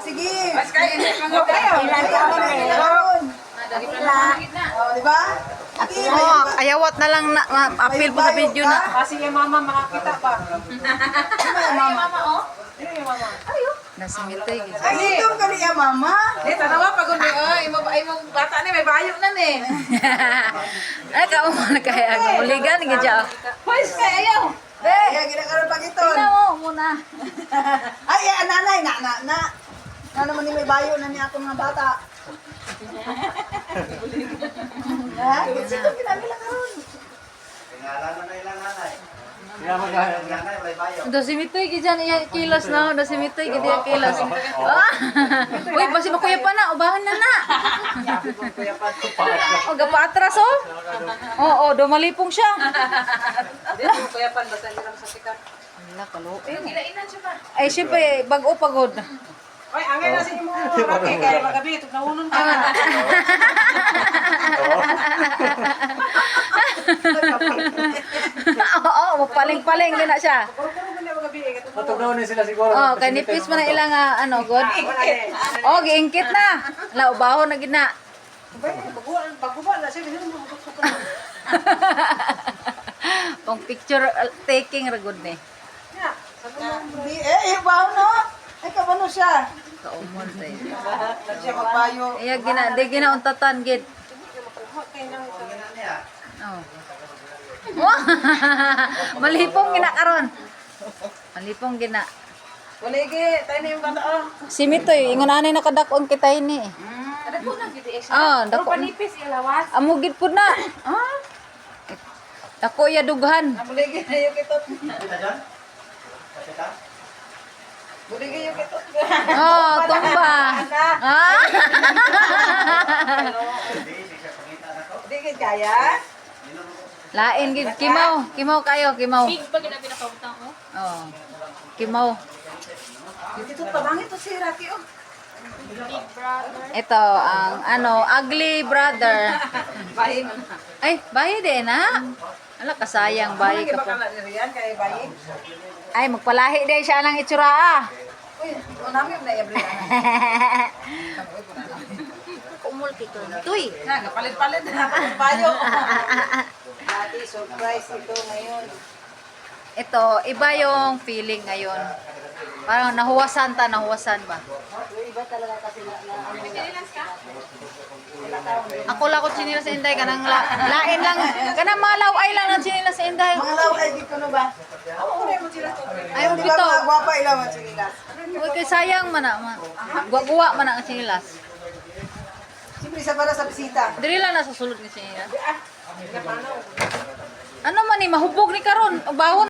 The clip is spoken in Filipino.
sige. Mas kayo, mga kayo. Ilan ka mo na ilan. Oh, di ba? Sige, Oh, ayawat na lang na appeal po sa video na. Kasi yung mama makakita pa. mama. Sino yung mama? Nasimitoy. Ay, ito ka niya, mama. Tanawa pag undi, imo bata ni may bayo na ni. Ay, kauman kaya guligan ng gadya. Pues kayo. Kaya ginakaroon pag ito. Tingnan mo muna. Ay, nanay, na. Na naman ni may bayo na niya akong mga bata. Ha? Kasi ito ginagila karoon. Nasimitoy gadyan iya kilos na. Nasimitoy gadya kilos. Uy, basi makuya pa na. Ubahan na na. O, gapa atras oh. Oo, dumalipong siya. Dito kuya pan basta nila sa sikat. Wala, kaluin. Ilainan siya pa. Ay, siyempre, bago pagod. Oy, angay na si mo. Rocky kay magabi ito naunon ka. Oo, mapaling-paling din na siya. Puro man magabi ito. Matugnaw na sila siguro. Oh, kay nipis man na ilang ano, god. Oh, giingkit na. Ala, ubahon na gina. Baguban na siya, hindi mo magsusukan. Pang picture taking ra gud ni. Ya, sabi mo. Yung baho no? Ay, kabano siya. Kaumon tay. Siya magbayo. Iya gina, di gina untatan gid. Oh. Wah! Malipong gina karon. Malipong gina. Waligi, tayo na yung bata oh. Si Mitoy, ingon anay nakadakon kita ini. Ada po na gid extra. Oh, Pero dako. panipis ilawas. Amo gid pud na. Ah. Dako ya dughan. Waligi na yung kitot. Waligi yung kitot. Oh, tumba. Ah. Di gid kaya. Lain gid kimaw kayo, kimaw. Big pa gina pinapabutang oh. Oh. Kimaw. Yung kitot pa bangit to si Rocky oh. Ito ang ugly brother. Bahin. Ay, bayi din ha. Ala kasayang bayi ka Baka po. na riyan kay bahin. Ay, magpalahi din siya ng itsura ah. Uy, unami na yabre. Kumul kito. Tuy. Na, kapalit-palit na ako ng bayo. Dati surprise ito ngayon. Ito, iba yung feeling ngayon. Parang nahuwasan ba? Iba talaga kasi na Ako lang ko sinila sa Inday, kanang lain lang, kanang malaway lang ng sinila sa Inday. Mga law ay di ko no ba? Ay, Di ba bito. mga gwapa ilaw ang sinilas? Uy, kay sayang man na. Guwa man ang sinilas. Siyempre isa para sa bisita. Dili lang nasa sulod ni sinilas. Ano man ni, mahubog ni karon. Bawon.